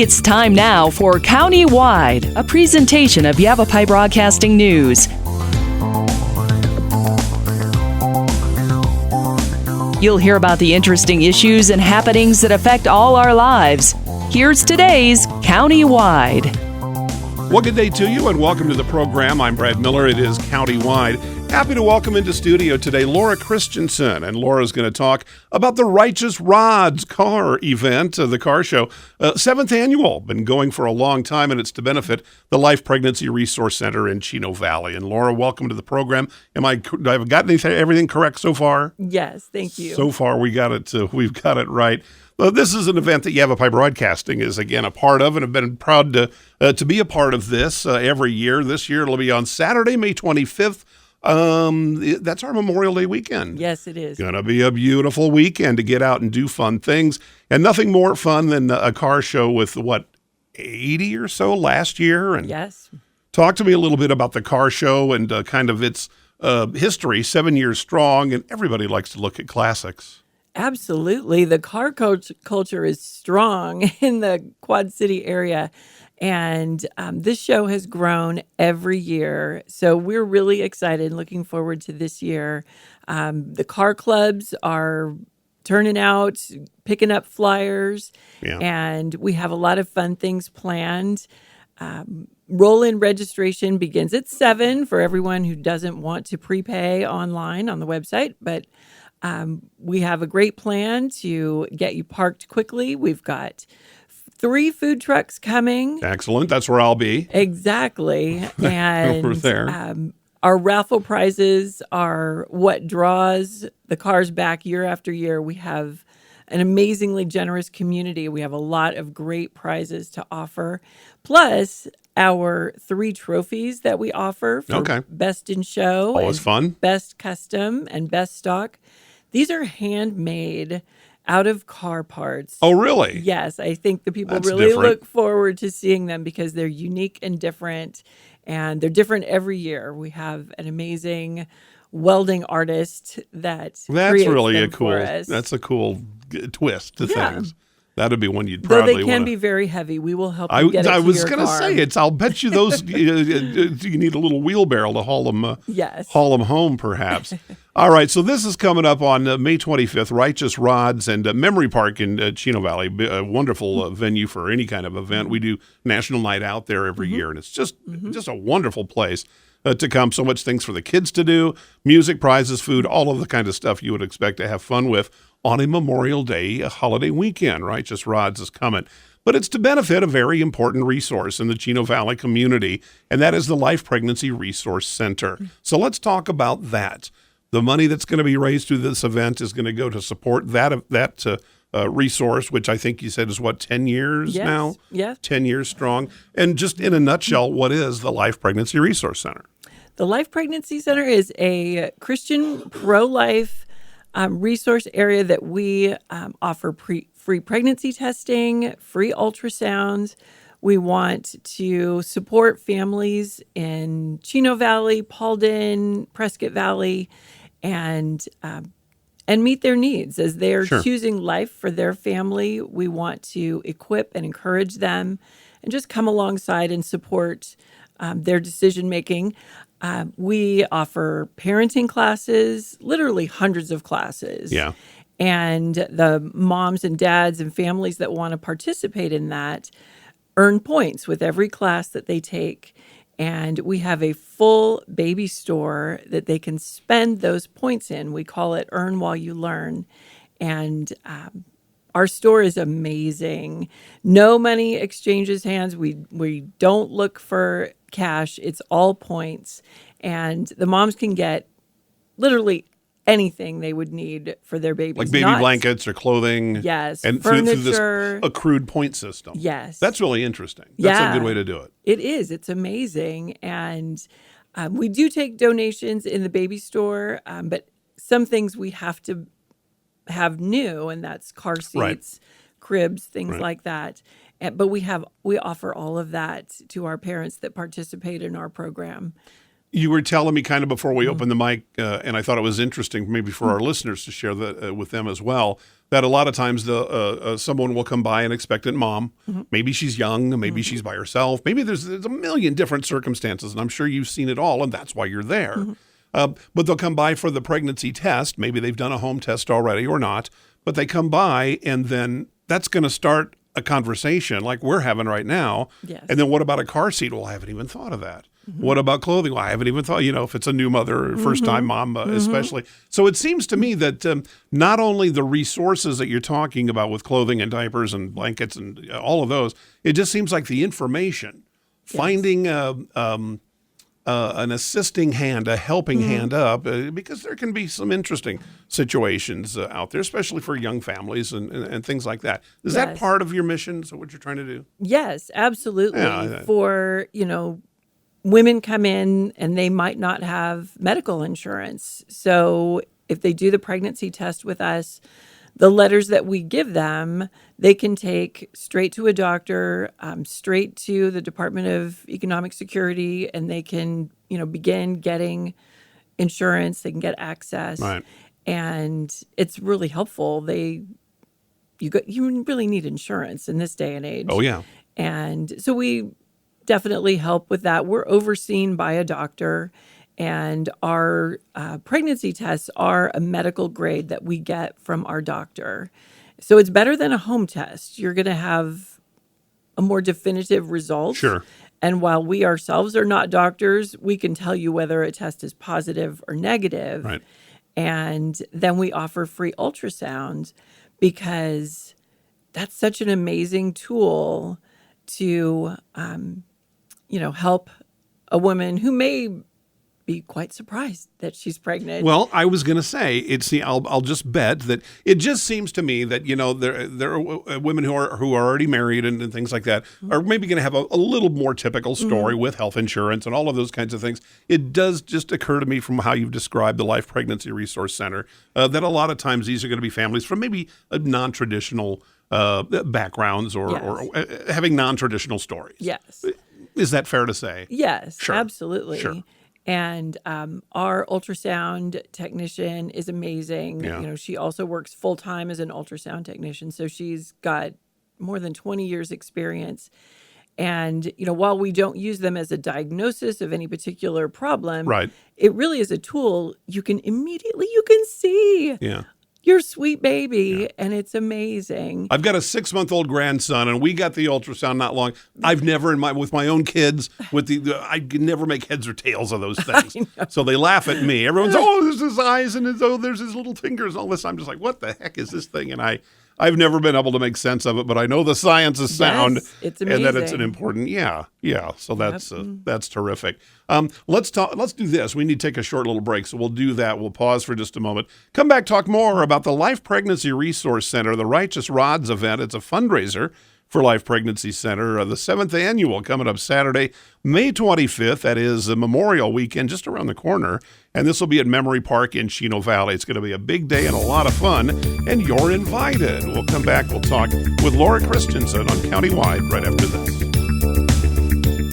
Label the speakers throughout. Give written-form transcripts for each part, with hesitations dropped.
Speaker 1: It's time now for County-Wide, a presentation of Yavapai Broadcasting News. You'll hear about the interesting issues and happenings that affect all our lives. Here's today's County-Wide.
Speaker 2: Well, good day to you and welcome to the program. I'm Brad Miller. It is County-Wide. Happy to welcome into studio today Laura Christienson. And Laura's going to talk about the Righteous Rods car event, the car show. 7th annual, been going for a long time, and it's to benefit the Life Pregnancy Resource Center in Chino Valley. And Laura, welcome to the program. I've got everything correct so far?
Speaker 3: Yes, thank you.
Speaker 2: So far, we've got it right. This is an event that Yavapai Broadcasting is, again, a part of, and have been proud to be a part of this every year. This year, it'll be on Saturday, May 25th. That's our Memorial Day weekend.
Speaker 3: Yes, it is.
Speaker 2: Going to be a beautiful weekend to get out and do fun things. And nothing more fun than a car show with, 80 or so last year? And
Speaker 3: yes.
Speaker 2: Talk to me a little bit about the car show and kind of its history, 7 years strong, and everybody likes to look at classics.
Speaker 3: Absolutely. The car culture is strong in the Quad City area. And this show has grown every year. So we're really excited and looking forward to this year. The car clubs are turning out, picking up flyers, and we have a lot of fun things planned. Roll-in registration begins at 7 for everyone who doesn't want to prepay online on the website. But we have a great plan to get you parked quickly. We've got 3 food trucks coming.
Speaker 2: Excellent. That's where I'll be.
Speaker 3: Exactly. And
Speaker 2: over there.
Speaker 3: Our raffle prizes are what draws the cars back year after year. We have an amazingly generous community. We have a lot of great prizes to offer. Plus, our 3 trophies that we offer for Best in Show.
Speaker 2: Always fun.
Speaker 3: Best Custom and Best Stock. These are handmade out of car parts.
Speaker 2: Oh, really?
Speaker 3: Yes, I think the people
Speaker 2: That's
Speaker 3: really
Speaker 2: different.
Speaker 3: look forward to seeing them because they're unique and different, and they're different every year. We have an amazing welding artist that's
Speaker 2: really
Speaker 3: them
Speaker 2: a cool.
Speaker 3: for us.
Speaker 2: That's a cool twist to things. That'd be one you'd
Speaker 3: Though
Speaker 2: probably
Speaker 3: they can be very heavy. We will help you get it to
Speaker 2: I was
Speaker 3: your
Speaker 2: going to
Speaker 3: car.
Speaker 2: say I'll bet you those. You need a little wheelbarrow to haul them. Haul them home, perhaps. All right. So this is coming up on May 25th. Righteous Rods and Memory Park in Chino Valley. A wonderful venue for any kind of event. We do National Night Out there every year, and it's just a wonderful place to come. So much things for the kids to do: music, prizes, food, all of the kind of stuff you would expect to have fun with on a Memorial Day, a holiday weekend. Righteous Rods is coming. But it's to benefit a very important resource in the Chino Valley community, and that is the Life Pregnancy Resource Center. So let's talk about that. The money that's going to be raised through this event is going to go to support that resource, which I think you said is 10 years now?
Speaker 3: Yes.
Speaker 2: 10 years strong. And just in a nutshell, what is the Life Pregnancy Resource Center?
Speaker 3: The Life Pregnancy Center is a Christian pro-life resource area that we offer free pregnancy testing, free ultrasounds. We want to support families in Chino Valley, Paulden, Prescott Valley, and meet their needs as they're choosing life for their family. We want to equip and encourage them and just come alongside and support their decision making. We offer parenting classes, literally hundreds of classes.
Speaker 2: Yeah.
Speaker 3: And the moms and dads and families that want to participate in that earn points with every class that they take. And we have a full baby store that they can spend those points in. We call it Earn While You Learn. And our store is amazing. No money exchanges hands. We don't look for cash. It's all points. And the moms can get literally anything they would need for their babies.
Speaker 2: Like baby blankets or clothing.
Speaker 3: Yes.
Speaker 2: And
Speaker 3: furniture.
Speaker 2: through this accrued point system.
Speaker 3: Yes.
Speaker 2: That's really interesting. That's a good way to do it.
Speaker 3: It is. It's amazing. And we do take donations in the baby store, but some things we have to have new, and that's car seats, cribs, things like that. But we offer all of that to our parents that participate in our program.
Speaker 2: You were telling me kind of before we opened the mic, and I thought it was interesting, maybe for our listeners to share that with them as well, that a lot of times someone will come by, an expectant mom. Maybe she's young, maybe she's by herself, maybe there's a million different circumstances, and I'm sure you've seen it all, and that's why you're there. But they'll come by for the pregnancy test. Maybe they've done a home test already or not, but they come by, and then that's going to start a conversation like we're having right now.
Speaker 3: Yes.
Speaker 2: And then what about a car seat? Well, I haven't even thought of that. What about clothing? Well, I haven't even thought, if it's a new mother, first-time mom especially. So it seems to me that not only the resources that you're talking about with clothing and diapers and blankets and all of those, it just seems like the information, finding an assisting hand, a helping hand up, because there can be some interesting situations out there, especially for young families and things like that. Is that part of your mission? So what you're trying to do?
Speaker 3: Yes, absolutely.
Speaker 2: Yeah,
Speaker 3: for, women come in and they might not have medical insurance. So if they do the pregnancy test with us, the letters that we give them, they can take straight to a doctor, straight to the Department of Economic Security, and they can, begin getting insurance. They can get access.
Speaker 2: Right.
Speaker 3: And it's really helpful. You really need insurance in this day and age.
Speaker 2: Oh, yeah.
Speaker 3: And so we definitely help with that. We're overseen by a doctor, and our pregnancy tests are a medical grade that we get from our doctor. So it's better than a home test. You're going to have a more definitive result.
Speaker 2: Sure.
Speaker 3: And while we ourselves are not doctors, we can tell you whether a test is positive or negative.
Speaker 2: Right.
Speaker 3: And then we offer free ultrasound, because that's such an amazing tool to help a woman who may be quite surprised that she's pregnant.
Speaker 2: Well, I was going to say, I'll just bet that it just seems to me that, there are women who are already married and things like that are maybe going to have a little more typical story with health insurance and all of those kinds of things. It does just occur to me from how you've described the Life Pregnancy Resource Center that a lot of times these are going to be families from maybe a non-traditional backgrounds or having non-traditional stories.
Speaker 3: Yes.
Speaker 2: Is that fair to say?
Speaker 3: Yes,
Speaker 2: Sure.
Speaker 3: absolutely.
Speaker 2: Sure.
Speaker 3: And our ultrasound technician is amazing.
Speaker 2: Yeah.
Speaker 3: She also works full-time as an ultrasound technician. So she's got more than 20 years experience. And, while we don't use them as a diagnosis of any particular problem,
Speaker 2: Right.
Speaker 3: it really is a tool. You can see your sweet baby, and it's amazing.
Speaker 2: I've got a 6-month-old grandson, and we got the ultrasound not long. I've never, with my own kids, I could never make heads or tails of those things. So they laugh at me. Everyone's, there's his eyes, and there's his little fingers, and all this. I'm just like, what the heck is this thing? And I've never been able to make sense of it, but I know the science is sound,
Speaker 3: it's amazing.
Speaker 2: and that it's an important, So that's terrific. Let's do this. We need to take a short little break, so we'll do that. We'll pause for just a moment. Come back, talk more about the Life Pregnancy Resource Center, the Righteous Rods event. It's a fundraiser for Life Pregnancy Center, the 7th annual, coming up Saturday, May 25th. That is a Memorial Weekend just around the corner, and this will be at Memory Park in Chino Valley. It's going to be a big day and a lot of fun, and you're invited. We'll come back. We'll talk with Laura Christienson on Countywide right after this.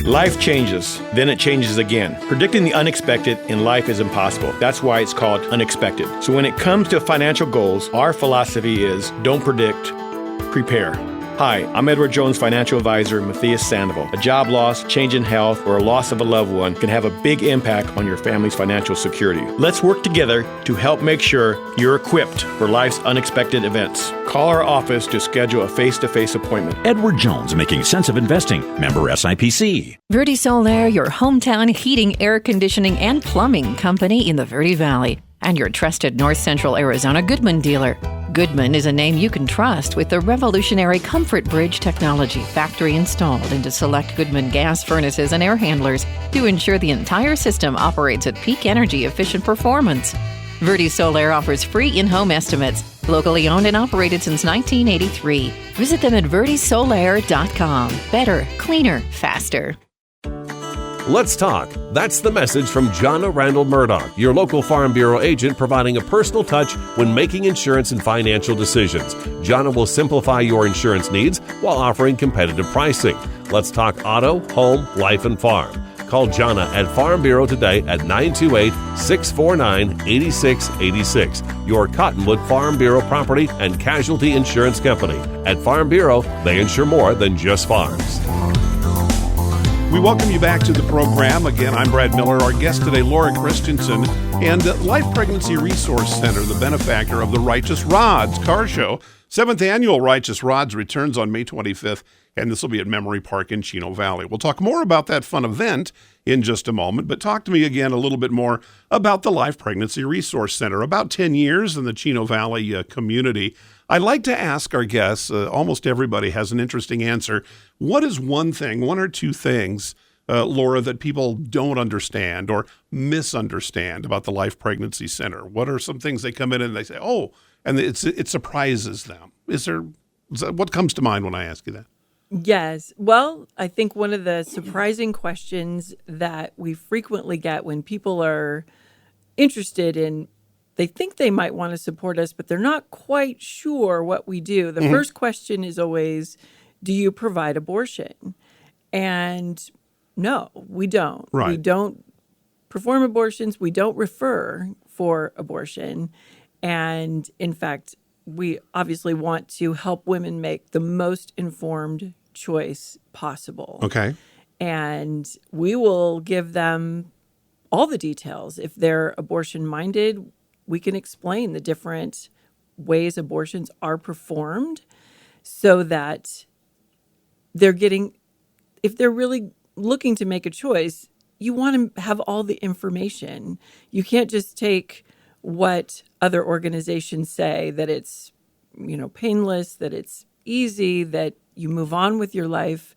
Speaker 4: Life changes, then it changes again. Predicting the unexpected in life is impossible. That's why it's called unexpected. So when it comes to financial goals, our philosophy is don't predict, prepare. Hi, I'm Edward Jones financial advisor Matthias Sandoval. A job loss, change in health, or a loss of a loved one can have a big impact on your family's financial security. Let's work together to help make sure you're equipped for life's unexpected events. Call our office to schedule a face-to-face appointment.
Speaker 5: Edward Jones, making sense of investing. Member SIPC.
Speaker 6: Verde Solaire, your hometown heating, air conditioning, and plumbing company in the Verde Valley. And your trusted North Central Arizona Goodman dealer. Goodman is a name you can trust with the revolutionary Comfort Bridge technology factory installed into select Goodman gas furnaces and air handlers to ensure the entire system operates at peak energy efficient performance. Verde Solaire offers free in-home estimates, locally owned and operated since 1983. Visit them at verdesolaire.com. Better, cleaner, faster.
Speaker 7: Let's talk. That's the message from Jonna Randall Murdoch, your local Farm Bureau agent, providing a personal touch when making insurance and financial decisions. Jonna will simplify your insurance needs while offering competitive pricing. Let's talk auto, home, life, and farm. Call Jana at Farm Bureau today at 928-649-8686. Your Cottonwood Farm Bureau Property and Casualty Insurance Company. At Farm Bureau, they insure more than just farms.
Speaker 2: We welcome you back to the program. Again, I'm Brad Miller. Our guest today, Laura Christienson, and Life Pregnancy Resource Center, the benefactor of the Righteous Rods car show. 7th annual Righteous Rods returns on May 25th, and this will be at Memory Park in Chino Valley. We'll talk more about that fun event in just a moment, but talk to me again a little bit more about the Life Pregnancy Resource Center. About 10 years in the Chino Valley community. I like to ask our guests, almost everybody has an interesting answer. What is one thing, one or two things, Laura, that people don't understand or misunderstand about the Life Pregnancy Center? What are some things they come in and they say, oh, and it surprises them? What comes to mind when I ask you that?
Speaker 3: Yes. Well, I think one of the surprising questions that we frequently get when people are interested in, they think they might want to support us, but they're not quite sure what we do. The first question is always, do you provide abortion? And no, we don't.
Speaker 2: Right.
Speaker 3: We don't perform abortions. We don't refer for abortion. And in fact, we obviously want to help women make the most informed choice possible.
Speaker 2: Okay.
Speaker 3: And we will give them all the details. If they're abortion-minded, we can explain the different ways abortions are performed so that they're getting, if they're really looking to make a choice, you want to have all the information. You can't just take what other organizations say, that it's, painless, that it's easy, that you move on with your life.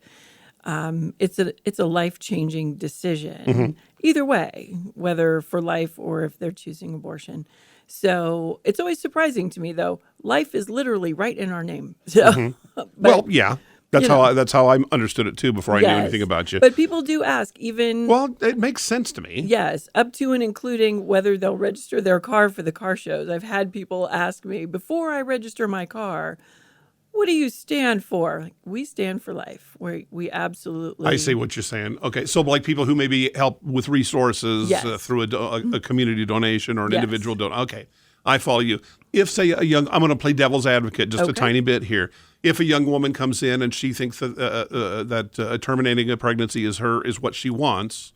Speaker 3: It's a life-changing decision, either way, whether for life or if they're choosing abortion. So it's always surprising to me, though. Life is literally right in our name. So,
Speaker 2: Well, yeah. That's how I understood it too before I knew anything about you.
Speaker 3: But people do ask, even.
Speaker 2: Well, it makes sense to me.
Speaker 3: Yes, up to and including whether they'll register their car for the car shows. I've had people ask me, before I register my car, what do you stand for? We stand for life. We absolutely.
Speaker 2: I see what you're saying. Okay, so like people who maybe help with resources through a community donation or an individual donation. Okay, I follow you. If, say, I'm going to play devil's advocate just a tiny bit here. If a young woman comes in and she thinks that terminating a pregnancy is what she wants,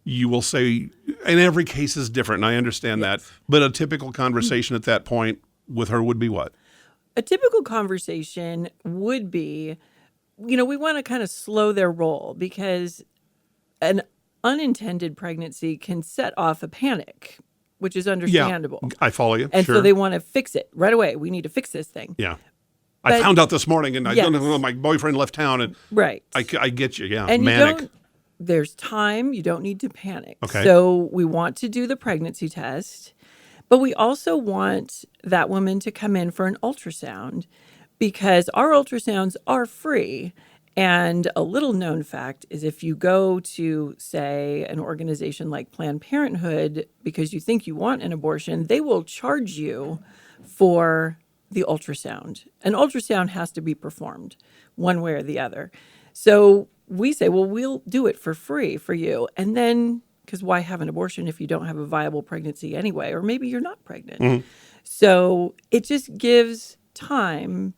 Speaker 2: you will say, and every case is different, and I understand that, but a typical conversation at that point with her would be what?
Speaker 3: A typical conversation would be, we want to kind of slow their roll because an unintended pregnancy can set off a panic, which is understandable.
Speaker 2: Yeah, I follow you.
Speaker 3: And
Speaker 2: sure.
Speaker 3: so they want to fix it right away. We need to fix this thing.
Speaker 2: Yeah. I found out this morning, and I don't know, my boyfriend left town, and I get you,
Speaker 3: and
Speaker 2: manic.
Speaker 3: There's time. You don't need to panic.
Speaker 2: Okay.
Speaker 3: So we want to do the pregnancy test, but we also want that woman to come in for an ultrasound because our ultrasounds are free. And a little known fact is if you go to, say, an organization like Planned Parenthood because you think you want an abortion, they will charge you for the ultrasound. An ultrasound has to be performed one way or the other. So we say, well, we'll do it for free for you. And then, because why have an abortion if you don't have a viable pregnancy anyway? Or maybe you're not pregnant. So it just gives time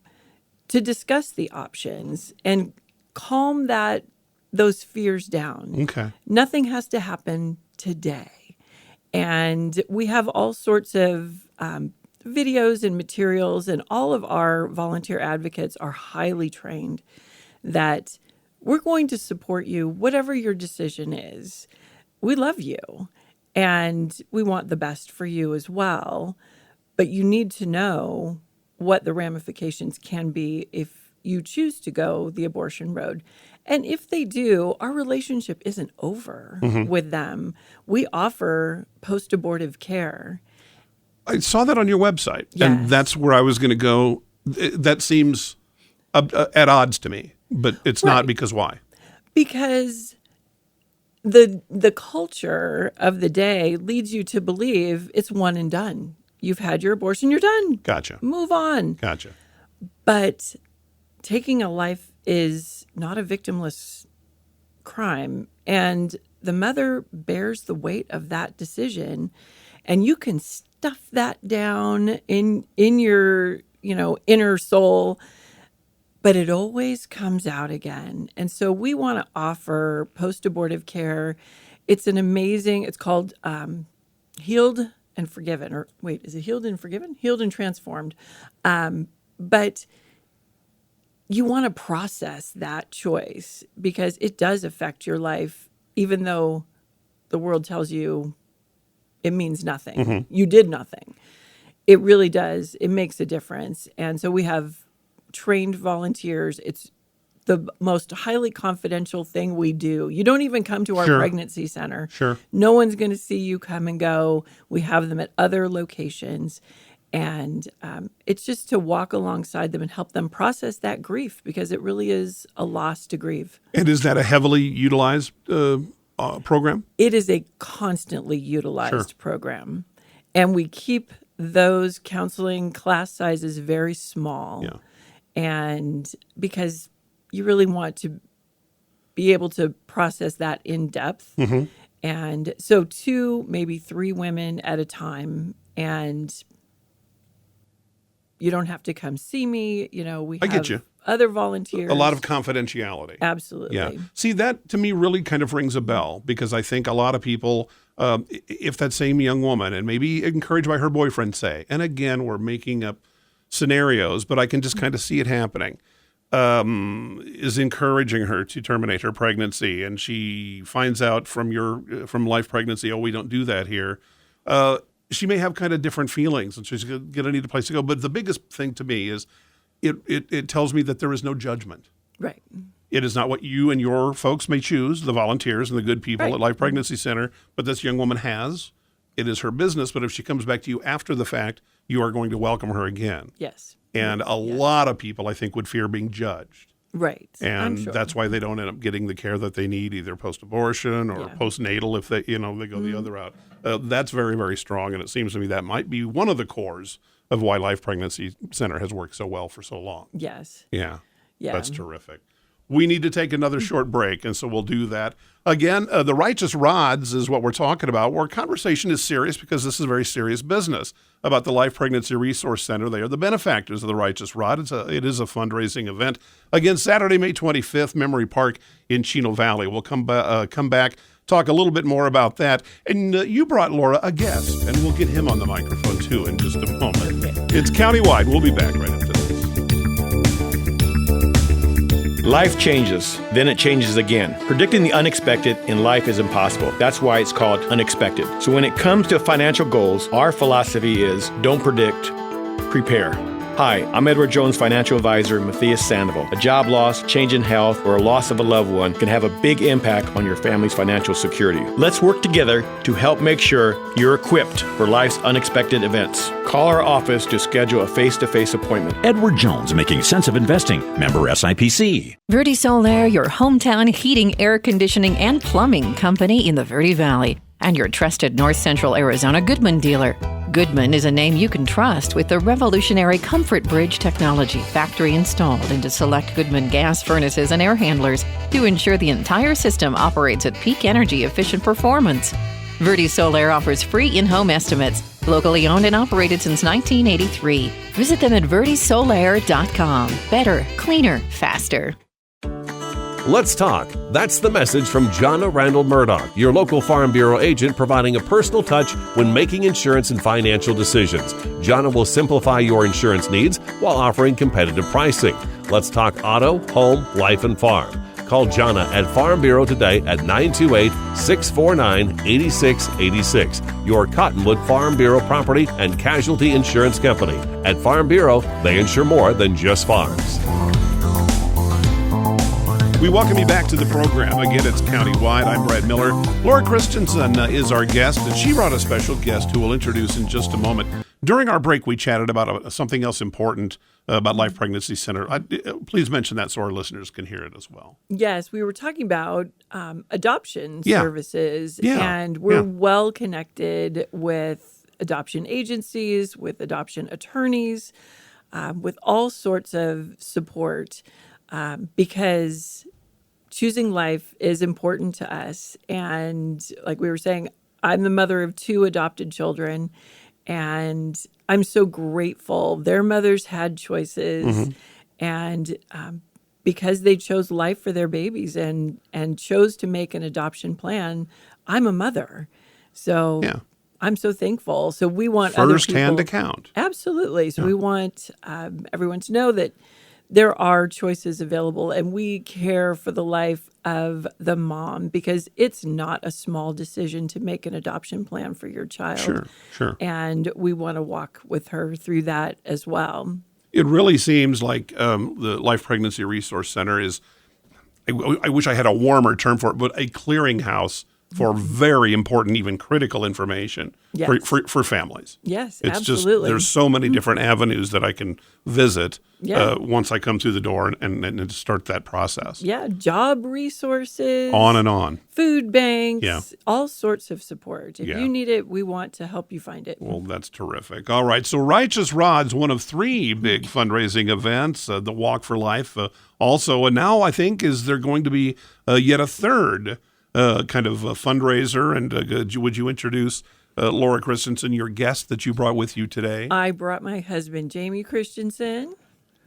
Speaker 3: to discuss the options and calm those fears down.
Speaker 2: Okay.
Speaker 3: Nothing has to happen today. And we have all sorts of videos and materials, and all of our volunteer advocates are highly trained that we're going to support you, whatever your decision is. We love you, and we want the best for you as well. But you need to know what the ramifications can be if you choose to go the abortion road. And if they do, our relationship isn't over with them. We offer post-abortive care.
Speaker 2: I saw that on your website, and that's where I was going to go. That seems at odds to me, but it's not, because why?
Speaker 3: Because the culture of the day leads you to believe it's one and done. You've had your abortion, you're done.
Speaker 2: Gotcha.
Speaker 3: Move on.
Speaker 2: Gotcha.
Speaker 3: But taking a life is not a victimless crime, and the mother bears the weight of that decision, and you can stuff that down in your, inner soul, but it always comes out again. And so we want to offer post-abortive care. It's called Healed and Forgiven, or wait, is it Healed and Forgiven? Healed and Transformed. But you want to process that choice because it does affect your life, even though the world tells you it means nothing. Mm-hmm. You did nothing. It really does. It makes a difference. And so we have trained volunteers. It's the most highly confidential thing we do. You don't even come to our pregnancy center.
Speaker 2: Sure.
Speaker 3: No one's going to see you come and go. We have them at other locations. And it's just to walk alongside them and help them process that grief, because it really is a loss to grieve.
Speaker 2: And is that a heavily utilized program?
Speaker 3: It is a constantly utilized program. And we keep those counseling class sizes very small.
Speaker 2: Yeah.
Speaker 3: And because you really want to be able to process that in depth. Mm-hmm. And so 2, maybe 3 women at a time. And you don't have to come see me. We have
Speaker 2: get you.
Speaker 3: Other volunteers.
Speaker 2: A lot of confidentiality.
Speaker 3: Absolutely.
Speaker 2: Yeah. See, that to me really kind of rings a bell, because I think a lot of people, if that same young woman, and maybe encouraged by her boyfriend, say, and again, we're making up scenarios, but I can just kind of see it happening, is encouraging her to terminate her pregnancy, and she finds out from Life Pregnancy, we don't do that here. She may have kind of different feelings, and she's going to need a place to go. But the biggest thing to me is it tells me that there is no judgment.
Speaker 3: Right.
Speaker 2: It is not what you and your folks may choose, the volunteers and the good people at Life Pregnancy Center, but this young woman has. It is her business, but if she comes back to you after the fact, you are going to welcome her again.
Speaker 3: Yes.
Speaker 2: And a lot of people, I think, would fear being judged.
Speaker 3: Right.
Speaker 2: And that's why they don't end up getting the care that they need, either post-abortion or postnatal, if they go the other route. That's very, very strong, and it seems to me that might be one of the cores of why Life Pregnancy Center has worked so well for so long.
Speaker 3: Yes.
Speaker 2: Yeah.
Speaker 3: Yeah.
Speaker 2: That's terrific. We need to take another short break, and so we'll do that. Again, the Righteous Rods is what we're talking about, where conversation is serious, because this is very serious business about the Life Pregnancy Resource Center. They are the benefactors of the Righteous Rod. It is a fundraising event. Again, Saturday, May 25th, Memory Park in Chino Valley. We'll come back, talk a little bit more about that. And you brought, Laura, a guest, and we'll get him on the microphone, too, in just a moment. It's Countywide. We'll be back right after this.
Speaker 4: Life changes, then it changes again. Predicting the unexpected in life is impossible. That's why it's called unexpected. So when it comes to financial goals, our philosophy is don't predict, prepare. Hi, I'm Edward Jones financial advisor Matthias Sandoval. A job loss, change in health, or a loss of a loved one can have a big impact on your family's financial security. Let's work together to help make sure you're equipped for life's unexpected events. Call our office to schedule a face-to-face appointment.
Speaker 5: Edward Jones, making sense of investing. Member SIPC.
Speaker 6: Verde Solaire, your hometown heating, air conditioning, and plumbing company in the Verde Valley, and your trusted North Central Arizona Goodman dealer. Goodman is a name you can trust with the revolutionary Comfort Bridge technology, factory installed into select Goodman gas furnaces and air handlers to ensure the entire system operates at peak energy efficient performance. Verde Solaire offers free in-home estimates, locally owned and operated since 1983. Visit them at verdesolaire.com. Better, cleaner, faster.
Speaker 7: Let's talk. That's the message from Jonna Randall Murdoch, your local Farm Bureau agent, providing a personal touch when making insurance and financial decisions. Jonna will simplify your insurance needs while offering competitive pricing. Let's talk auto, home, life, and farm. Call Jonna at Farm Bureau today at 928-649-8686. Your Cottonwood Farm Bureau property and casualty insurance company. At Farm Bureau, they insure more than just farms.
Speaker 2: We welcome you back to the program. Again, it's Countywide. I'm Brad Miller. Laura Christienson is our guest, and she brought a special guest who we'll introduce in just a moment. During our break, we chatted about something else important about Life Pregnancy Center. Please mention that so our listeners can hear it as well.
Speaker 3: Yes, we were talking about adoption services, and we're well connected with adoption agencies, with adoption attorneys, with all sorts of support, because choosing life is important to us. And like we were saying, I'm the mother of 2 adopted children, and I'm so grateful. Their mothers had choices, and because they chose life for their babies and chose to make an adoption plan, I'm a mother. So I'm so thankful. So we want
Speaker 2: first-hand account.
Speaker 3: Absolutely. So we want everyone to know that there are choices available, and we care for the life of the mom, because it's not a small decision to make an adoption plan for your child.
Speaker 2: Sure.
Speaker 3: And we want to walk with her through that as well.
Speaker 2: It really seems like the Life Pregnancy Resource Center is, I wish I had a warmer term for it, but a clearinghouse for very important, even critical information for families.
Speaker 3: Yes,
Speaker 2: it's
Speaker 3: absolutely.
Speaker 2: Just, there's so many different avenues that I can visit once I come through the door and start that process.
Speaker 3: Yeah, job resources.
Speaker 2: On and on.
Speaker 3: Food banks, all sorts of support. If you need it, we want to help you find it.
Speaker 2: Well, that's terrific. All right, so Righteous Rods, one of 3 big fundraising events, the Walk for Life also, and now I think is there going to be yet a third kind of a fundraiser, and would you introduce Laura Christienson, your guest that you brought with you today?
Speaker 3: I brought my husband, Jamie Christienson.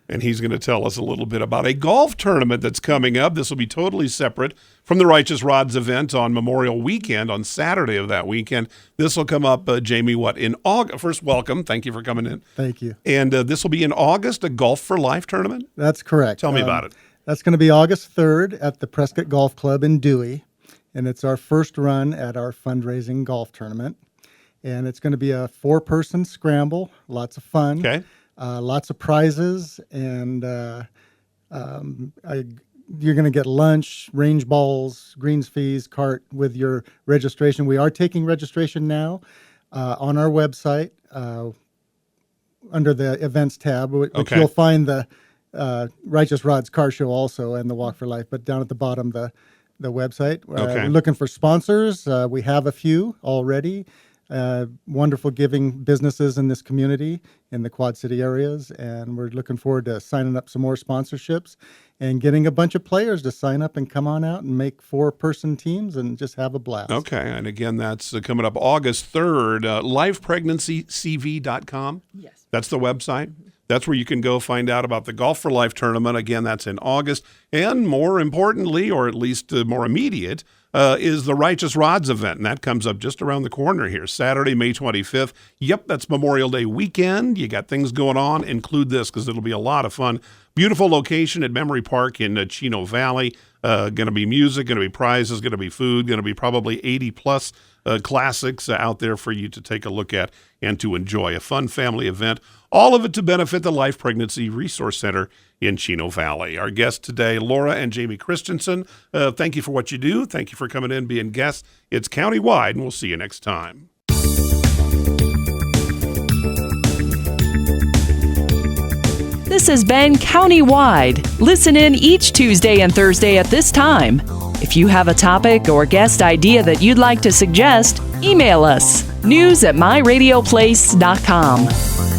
Speaker 2: And he's going to tell us a little bit about a golf tournament that's coming up. This will be totally separate from the Righteous Rods event on Memorial Weekend, on Saturday of that weekend. This will come up, Jamie, in August? First, welcome. Thank you for coming in.
Speaker 8: Thank you.
Speaker 2: And this will be in August, a Golf for Life tournament?
Speaker 8: That's correct.
Speaker 2: Tell me about it.
Speaker 8: That's going to be August 3rd at the Prescott Golf Club in Dewey. And it's our first run at our fundraising golf tournament. And it's going to be a 4-person scramble, lots of fun, lots of prizes, and you're going to get lunch, range balls, greens fees, cart with your registration. We are taking registration now on our website under the events tab, which you'll find the Righteous Rods Car Show also and the Walk for Life, but down at the bottom, the website. We're looking for sponsors. We have a few already. Wonderful giving businesses in this community in the Quad City areas, and we're looking forward to signing up some more sponsorships and getting a bunch of players to sign up and come on out and make 4-person teams and just have a blast. Okay,
Speaker 2: and again, that's coming up August 3rd. LifePregnancyCV.com.
Speaker 3: Yes.
Speaker 2: That's the website. That's where you can go find out about the Golf for Life tournament. Again, that's in August. And more importantly, or at least more immediate, is the Righteous Rods event. And that comes up just around the corner here, Saturday, May 25th. Yep, that's Memorial Day weekend. You got things going on. Include this because it'll be a lot of fun. Beautiful location at Memory Park in Chino Valley. Going to be music, going to be prizes, going to be food, going to be probably 80-plus classics out there for you to take a look at and to enjoy. A fun family event. All of it to benefit the Life Pregnancy Resource Center in Chino Valley. Our guests today, Laura and Jamie Christienson. Thank you for what you do. Thank you for coming in, being guests. It's countywide, and we'll see you next time.
Speaker 1: This has been Countywide. Listen in each Tuesday and Thursday at this time. If you have a topic or guest idea that you'd like to suggest, email us, news@myradioplace.com.